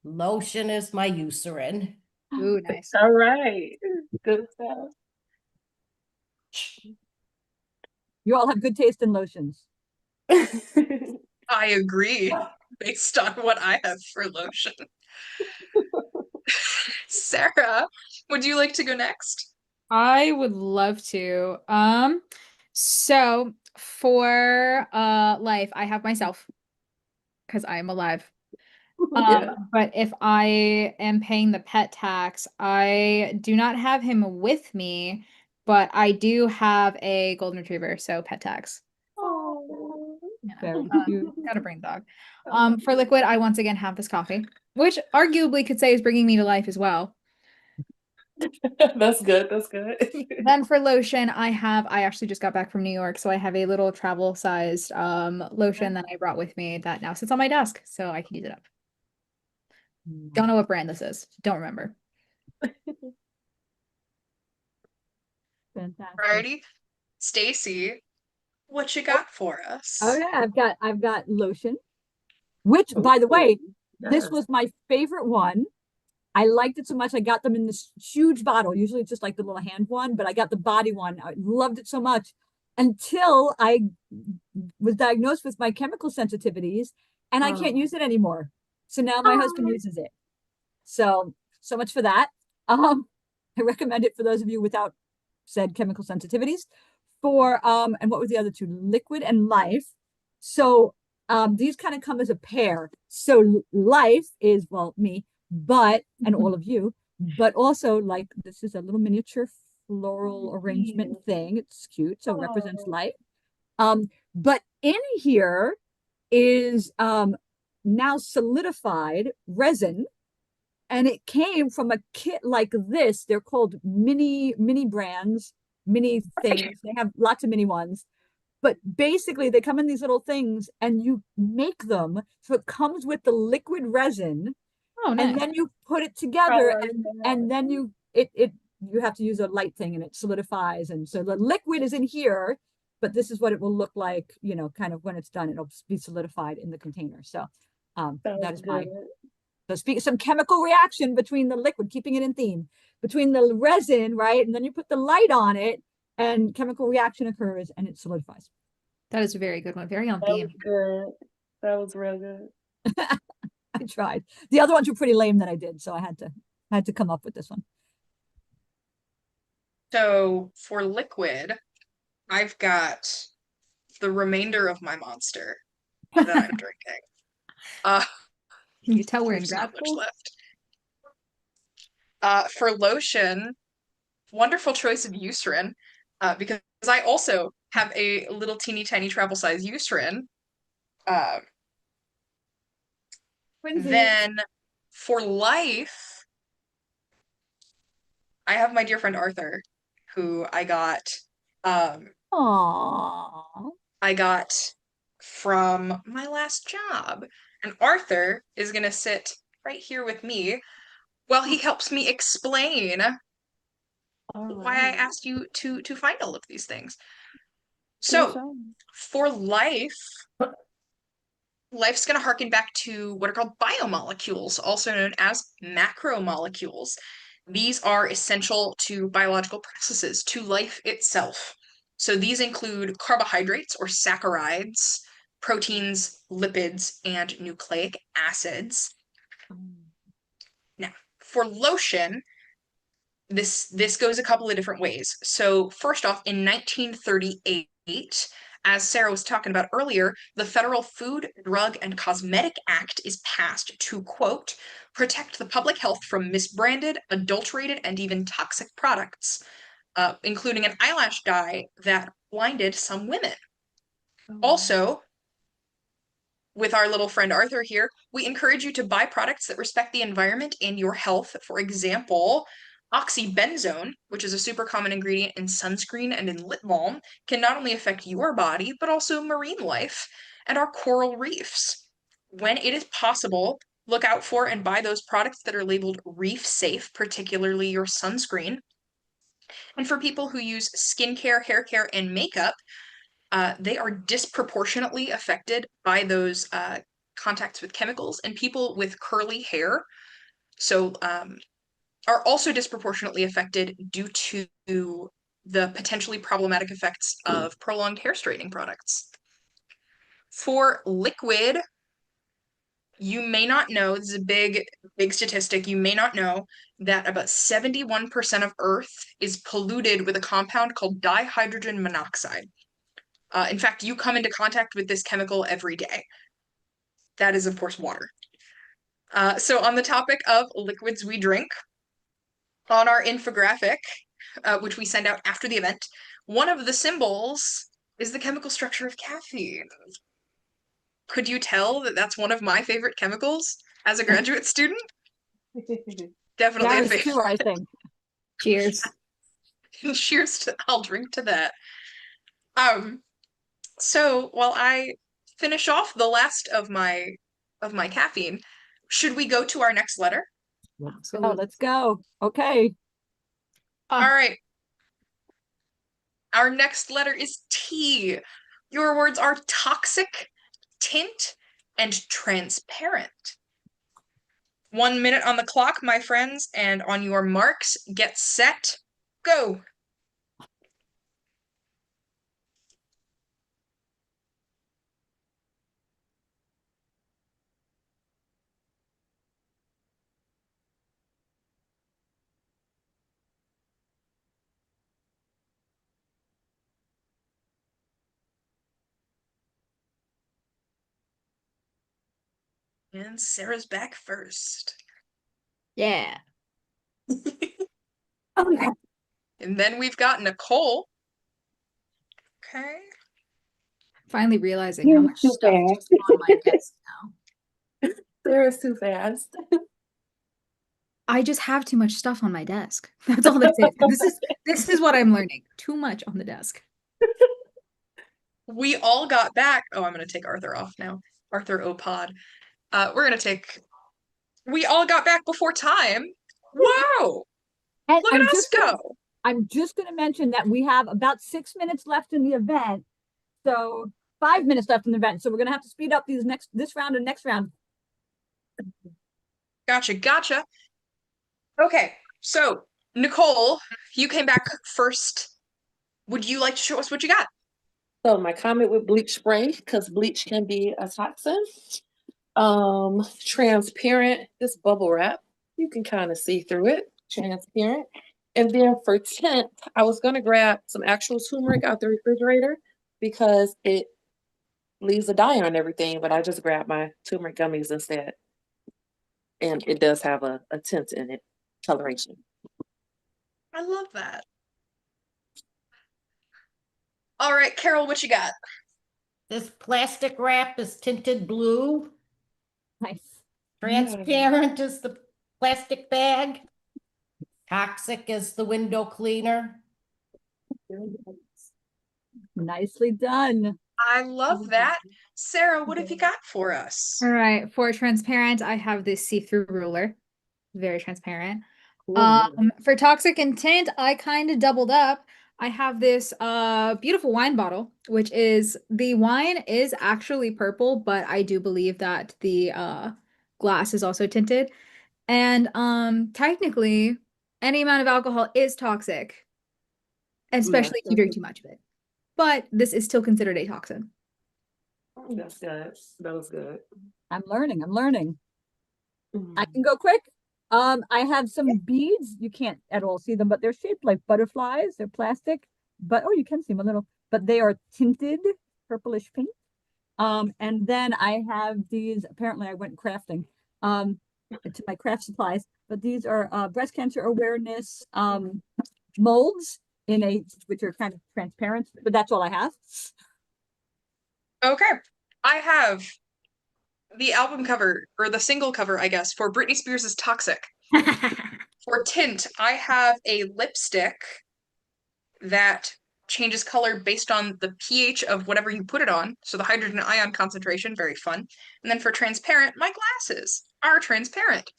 Lotion is my Eucerin. Ooh, nice. All right. Good stuff. You all have good taste in lotions. I agree, based on what I have for lotion. Sarah, would you like to go next? I would love to. So for life, I have myself because I am alive. Yeah. But if I am paying the pet tax, I do not have him with me, but I do have a golden retriever, so pet tax. Yeah. Very cute. Gotta bring the dog. For liquid, I once again have this coffee, which arguably could say is bringing me to life as well. That's good. That's good. Then for lotion, I actually just got back from New York, so I have a little travel sized lotion that I brought with me that now sits on my desk, so I can use it up. Don't know what brand this is. Don't remember. Fantastic. Alrighty, Stacy, what you got for us? Oh yeah, I've got lotion, which by the way, this was my favorite one. I liked it so much. I got them in this huge bottle. Usually it's just like the little hand one, but I got the body one. I loved it so much until I was diagnosed with my chemical sensitivities and I can't use it anymore. So now my husband uses it. So So much for that. I recommend it for those of you without said chemical sensitivities. For and what were the other two? Liquid and Life. So these kind of come as a pair. So Life is, well, me, but and all of you, but also like this is a little miniature floral arrangement thing. It's cute, so it represents life. But in here is now solidified resin, and it came from a kit like this. They're called mini brands, mini things. They have lots of mini ones, but basically they come in these little things and you make them. So it comes with the liquid resin, Oh, and nice. then you put it together, like and then you have to use a light thing and it solidifies. And so the liquid is in here, but this is what it will look like, you know, kind of when it's done, it'll be solidified in the container. So that is my, so speak some chemical reaction between the liquid, keeping it in theme, between the resin, right? And then you put the light on it and chemical reaction occurs and it solidifies. That is a very good one. Very on That was theme. good. That was real good. I tried. The other ones were pretty lame that I did, so I had to come up with this one. So for liquid, I've got the remainder of my Monster that I'm drinking. Can you tell we're in There's grad not much school? left. For lotion, wonderful choice of Eucerin, because I also have a little teeny tiny travel size Eucerin. Then for life, I have my dear friend Arthur, who um, Aww. I got from my last job. And Arthur is gonna sit right here with me while he helps me explain why I asked you to find all of these things. So for life, life's going to harken back to what are called biomolecules, also known as macromolecules. These are essential to biological processes, to life itself. So these include carbohydrates or saccharides, proteins, lipids, and nucleic acids. Now, for lotion, this goes a couple of different ways. So first off, in 1938, as Sarah was talking about earlier, the Federal Food, Drug, and Cosmetic Act is passed to, quote, protect the public health from misbranded, adulterated, and even toxic products, including an eyelash dye that blinded some women. Also, with our little friend Arthur here, we encourage you to buy products that respect the environment and your health. For example, oxybenzone, which is a super common ingredient in sunscreen and in lip balm, can not only affect your body, but also marine life and our coral reefs. When it is possible, look out for and buy those products that are labeled reef safe, particularly your sunscreen. And for people who use skincare, hair care, and makeup, they are disproportionately affected by those contacts with chemicals, and people with curly hair are also disproportionately affected due to the potentially problematic effects of prolonged hair straightening products. For liquid, you may not know, this is a big statistic, you may not know that about 71% of Earth is polluted with a compound called dihydrogen monoxide. In fact, you come into contact with this chemical every day. That is, of course, water. So on the topic of liquids we drink, on our infographic, which we send out after the event, one of the symbols is the chemical structure of caffeine. Could you tell that that's one of my favorite chemicals as a graduate student? Definitely a That is too, I favorite. think. Cheers. Cheers to, I'll drink to that. So while I finish off the last of my caffeine, should we go to our next letter? Oh, let's go. Okay. All right. Our next letter is T. Your words are toxic, tint, and transparent. 1 minute on the clock, my friends, and on your marks, get set, go. And Sarah's back first. Yeah. Okay. And then we've got Nicole. Okay. Finally realizing how much Too stuff fast. is on my desk now. Sarah's too fast. I just have too much stuff on my desk. That's all this is. This is what I'm learning. Too much on the desk. We all got back. Oh, I'm going to take Arthur off now. Arthur Opod. We're going to take. We all got back before time. Wow. And Look at us go. I'm just going to mention that we have about 6 minutes left in the event. So 5 minutes left in the event. So we're going to have to speed up this round and next round. Gotcha. Okay. So, Nicole, you came back first. Would you like to show us what you got? So my comment with bleach spray, because bleach can be a toxin. Transparent, this bubble wrap, you can kind of see through it, transparent. And then for tint, I was gonna grab some actual turmeric out the refrigerator because it leaves a dye on everything, but I just grabbed my turmeric gummies instead. And it does have a tint in it, coloration. I love that. All right, Carol, what you got? This plastic wrap is tinted blue. Nice. Transparent is the plastic bag. Toxic is the window cleaner. Nicely done. I love that. Sarah, what have you got for us? All right. For transparent, I have this see-through ruler. Very transparent. Cool. For toxic and tint, I kind of doubled up. I have this beautiful wine bottle, which is the wine is actually purple, but I do believe that the glass is also tinted. And technically, any amount of alcohol is toxic, especially if you drink too much of it. But this is still considered a toxin. That's good. That was good. I'm learning. I Mhm. can go quick. I have some beads. You can't at all see them, but they're shaped like butterflies. They're plastic, but you can see them a little, but they are tinted purplish pink. And then I have these, apparently I went crafting, to my craft supplies, but these are breast cancer awareness molds which are kind of transparent, but that's all I have. Okay. I have the album cover, or the single cover, I guess, for Britney Spears' Toxic. For tint, I have a lipstick that changes color based on the pH of whatever you put it on. So the hydrogen ion concentration, very fun. And then for transparent, my glasses are transparent.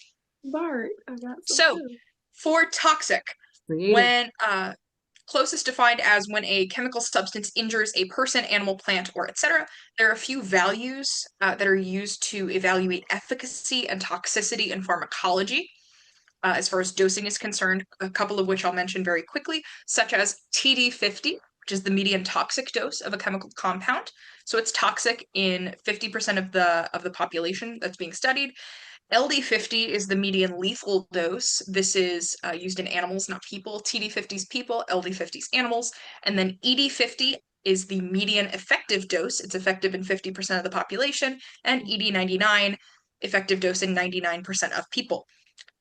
Bart, I got some So too. for toxic, Creative. when closest defined as when a chemical substance injures a person, animal, plant, or etc. There are a few values that are used to evaluate efficacy and toxicity in pharmacology. As far as dosing is concerned, a couple of which I'll mention very quickly, such as TD50, which is the median toxic dose of a chemical compound. So it's toxic in 50% of the population that's being studied. LD50 is the median lethal dose. This is used in animals, not people. TD50 is people, LD50 is animals. And then ED50 is the median effective dose. It's effective in 50% of the population. And ED99, effective dose in 99% of people.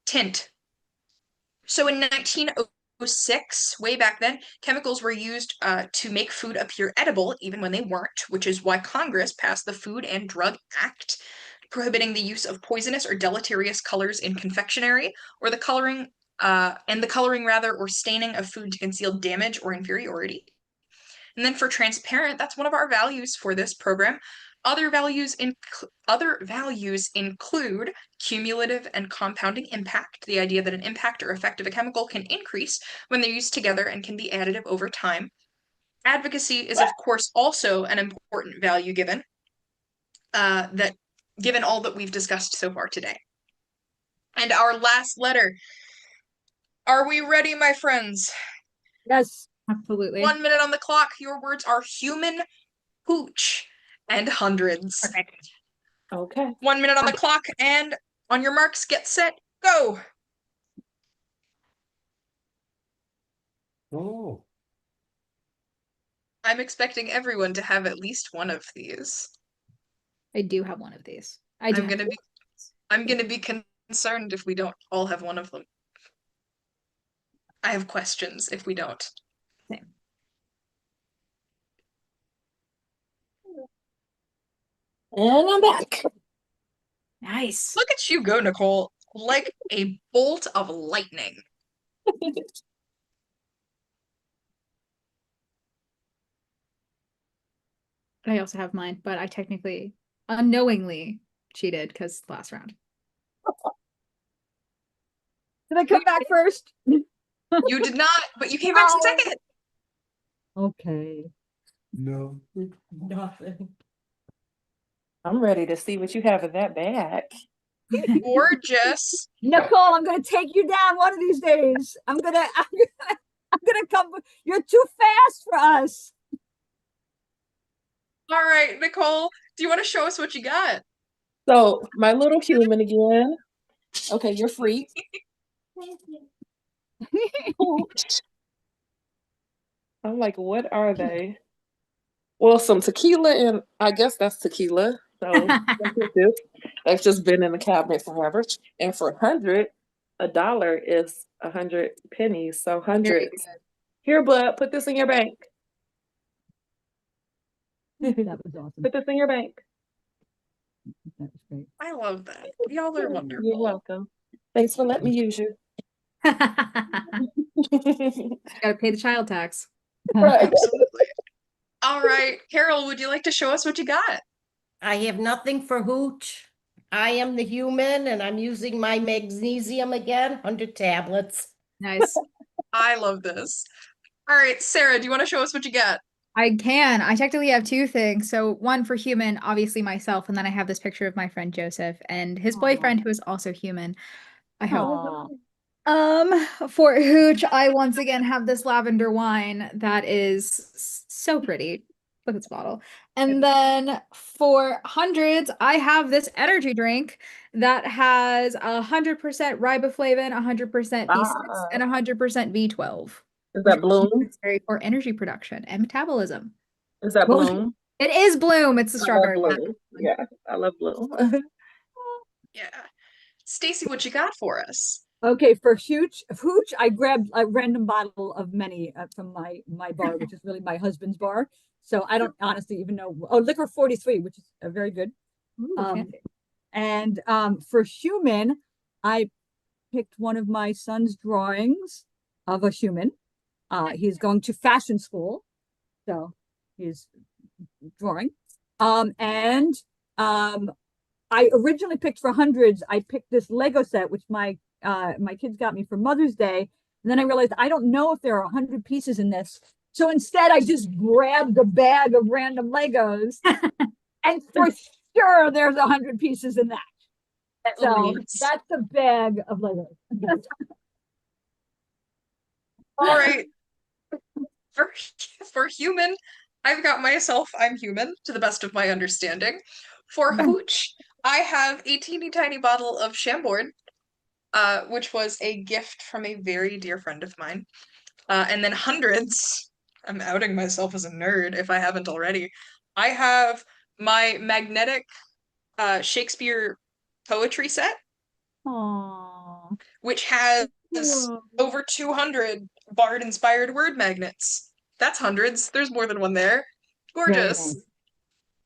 Tint. So in 1906, way back then, chemicals were used to make food appear edible, even when they weren't, which is why Congress passed the Food and Drug Act, prohibiting the use of poisonous or deleterious colors in confectionery, or the coloring or staining of food to conceal damage or inferiority. And then for transparent, that's one of our values for this program. Other values include cumulative and compounding impact, the idea that an impact or effect of a chemical can increase when they're used together and can be additive over time. Advocacy is, of course, also an important value given given all that we've discussed so far today. And our last letter. Are we ready, my friends? Yes. Absolutely. 1 minute on the clock. Your words are human, hooch, and hundreds. Perfect. Okay. 1 minute on the clock, and on your marks, get set, go. Oh, I'm expecting everyone to have at least one of these. I do have one of these. I I'm do have gonna be I'm gonna be concerned if we don't all have one of them. I have questions if we don't. Same. And I'm back. Nice. Look at you go, Nicole, like a bolt of lightning. I also have mine, but I technically unknowingly cheated because last round. Did I come back first? You did not, but you came back Oh. second. Okay. No. Nothing. I'm ready to see what you have in that bag. Gorgeous. Nicole, I'm gonna take you down one of these days. I'm gonna come. You're too fast for us. All right, Nicole, do you want to show us what you got? So my little human again. Okay, you're free. I'm like, what are they? Well, some tequila, and I guess that's tequila. So that's just been in the cabinet forever. And for $100, $1 is 100 pennies. So Very hundreds. good. Here, bud, put this in your bank. That was awesome. Put this in your bank. That was great. I love that. Y'all are You're wonderful. welcome. Thanks for letting me use you. Gotta pay the child tax. Right. Absolutely. All right, Carol, would you like to show us what you got? I have nothing for hooch. I am the human and I'm using my magnesium again, 100 tablets. Nice. I love this. All right, Sarah, do you want to show us what you got? I can. I technically have two things. So one for human, obviously myself, and then I have this picture of my friend Joseph and his Aw. boyfriend who is also human. I hope. Aw. For hooch, I once again have this lavender wine that is so pretty. Look at this bottle. And then for hundreds, I have this energy drink that has 100% riboflavin, 100% B6, Ah, and 100% B12. is that Bloom? Necessary for energy production and metabolism. Is that Well, Bloom? It is Bloom. It's the I love strawberry one. Bloom. Yeah, I love Bloom. Yeah. Stacy, what you got for us? Okay, for hooch, I grabbed a random bottle of many from my bar, which is really my husband's bar. So I don't honestly even know. Oh, liquor 43, which is very good. Ooh, Um, fancy. And for human, I picked one of my son's drawings of a human. He's going to fashion school, so he's drawing. And I originally picked for hundreds. I picked this Lego set, which my kids got me for Mother's Day. And then I realized I don't know if there are 100 pieces in this. So instead, I just grabbed a bag of random Legos, and for sure, there's 100 pieces in that. So that's a bag of Legos. All right. For human, I've got myself, I'm human, to the best of my understanding. For hooch, I have a teeny tiny bottle of Chambord, which was a gift from a very dear friend of mine. And then hundreds, I'm outing myself as a nerd if I haven't already. I have my magnetic Shakespeare poetry set, Aww. which has Whoa. over 200 Bard inspired word magnets. That's hundreds. There's more than one there. Very Gorgeous. nice.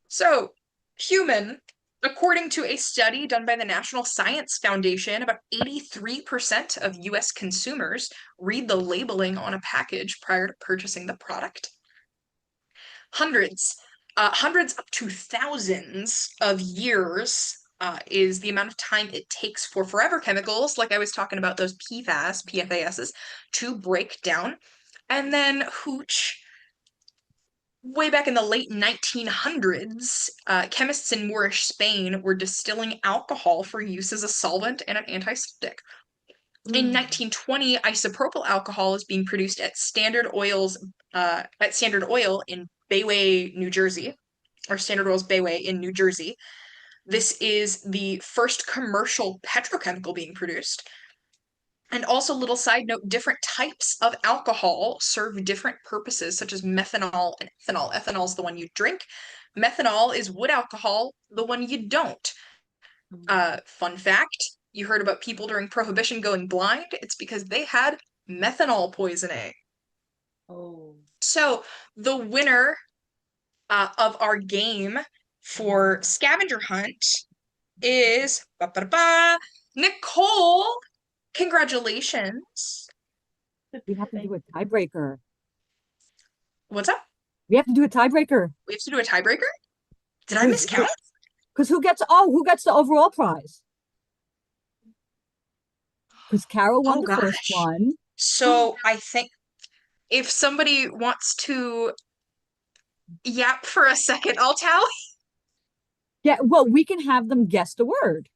So, human, according to a study done by the National Science Foundation, about 83% of US consumers read the labeling on a package prior to purchasing the product. Hundreds up to thousands of years is the amount of time it takes for forever chemicals, like I was talking about those PFASs, to break down. And then hooch, way back in the late 1900s, chemists in Moorish Spain were distilling alcohol for use as a solvent and an antiseptic. In 1920, isopropyl alcohol is being produced at Standard Oil in Bayway, New Jersey, or Standard Oil's Bayway in New Jersey. This is the first commercial petrochemical being produced. And also, little side note, different types of alcohol serve different purposes, such as methanol and ethanol. Ethanol is the one you drink. Methanol is wood alcohol, the one you don't. Fun fact, you heard about people during Prohibition going blind? It's because they had methanol poisoning. Oh. So the winner of our game for scavenger hunt is Nicole. Congratulations. We have to do a tiebreaker. What's up? We have to do a tiebreaker. We have to do a tiebreaker? Did I miscount? Because who gets the overall prize? Because Carol won Oh, the first gosh. one. So I think if somebody wants to yap for a second, I'll tally. Yeah, well, we can have them guess the word.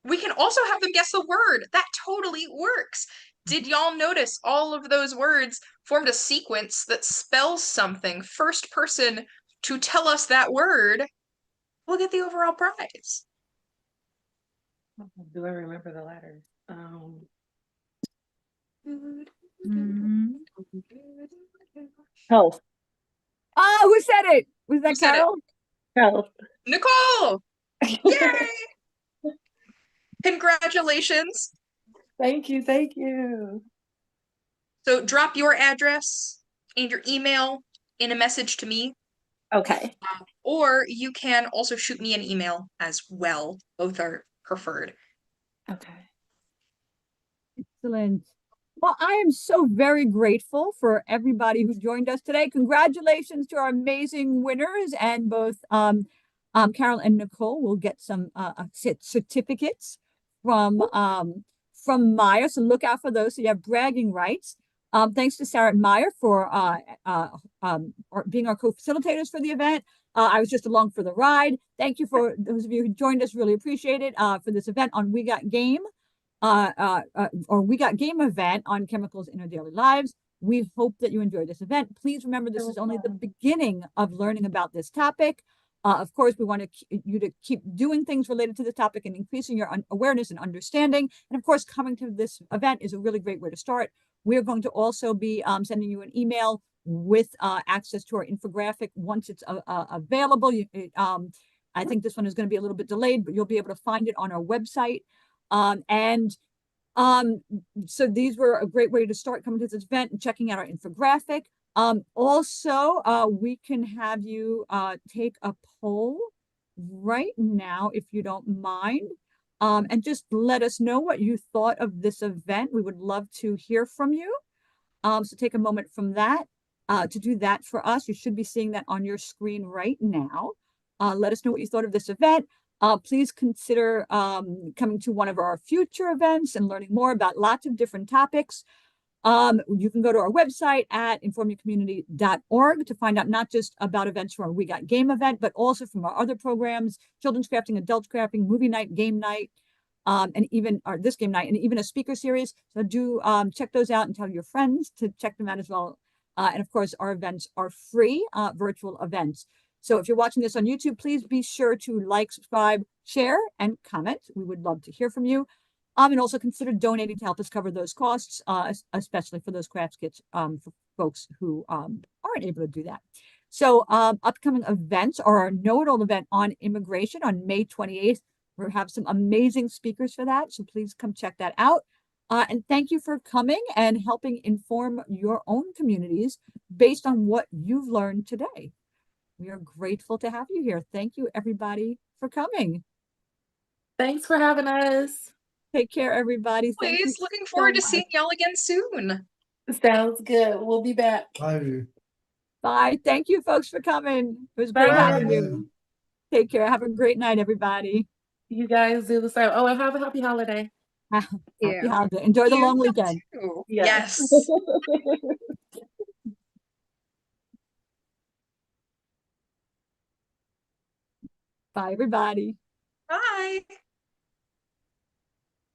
We can also have them guess the word. That totally works. Did y'all notice all of those words formed a sequence that spells something? First person to tell us that word will get the overall prize. Do I remember the letters? Mhm. Health. Oh, who said it? Was that Who said it? Carol? Health. Nicole! Yay! Congratulations. Thank you. Thank you. So drop your address and your email in a message to me, Okay. or you can also shoot me an email as well. Both are preferred. Okay. Excellent. Well, I am so very grateful for everybody who joined us today. Congratulations to our amazing winners, and both Carol and Nicole will get some certificates from Maya. So look out for those. So you have bragging rights. Thanks to Sarah and Maya for being our co-facilitators for the event. I was just along for the ride. Thank you for those of you who joined us. Really appreciate it for this event on We Got Game. Or We Got Game event on chemicals in our daily lives. We hope that you enjoyed this event. Please remember this is only the beginning of learning about this topic. Of course, we want you to keep doing things related to the topic and increasing your awareness and understanding. And of course, coming to this event is a really great way to start. We're going to also be sending you an email with access to our infographic once it's available. I think this one is going to be a little bit delayed, but you'll be able to find it on our website. So these were a great way to start coming to this event and checking out our infographic. Also, we can have you take a poll right now, if you don't mind, and just let us know what you thought of this event. We would love to hear from you. So take a moment from that to do that for us. You should be seeing that on your screen right now. Let us know what you thought of this event. Please consider coming to one of our future events and learning more about lots of different topics. You can go to our website at informyourcommunity.org to find out not just about events from our We Got Game event, but also from our other programs, children's crafting, adult crafting, movie night, game night, and even this game night, and even a speaker series. So do check those out and tell your friends to check them out as well. And of course, our events are free virtual events. So if you're watching this on YouTube, please be sure to like, subscribe, share, and comment. We would love to hear from you. And also consider donating to help us cover those costs, especially for those crafts kits for folks who aren't able to do that. So upcoming events are our Know-It-All event on immigration on May 28th. We have some amazing speakers for that, so please come check that out. And thank you for coming and helping inform your own communities based on what you've learned today. We are grateful to have you here. Thank you, everybody, for coming. Thanks for having us. Take care, everybody. Thank you Please, looking forward to so seeing y'all again soon. Sounds good. We'll be back. Bye. Bye. Thank you, folks, for coming. It was great Bye. having you. Take care. Have a great night, everybody. You guys do the same. Oh, and have a happy holiday. Happy Yeah. holiday. Enjoy the You long weekend. too. Yes. Yes. Bye, everybody. Bye.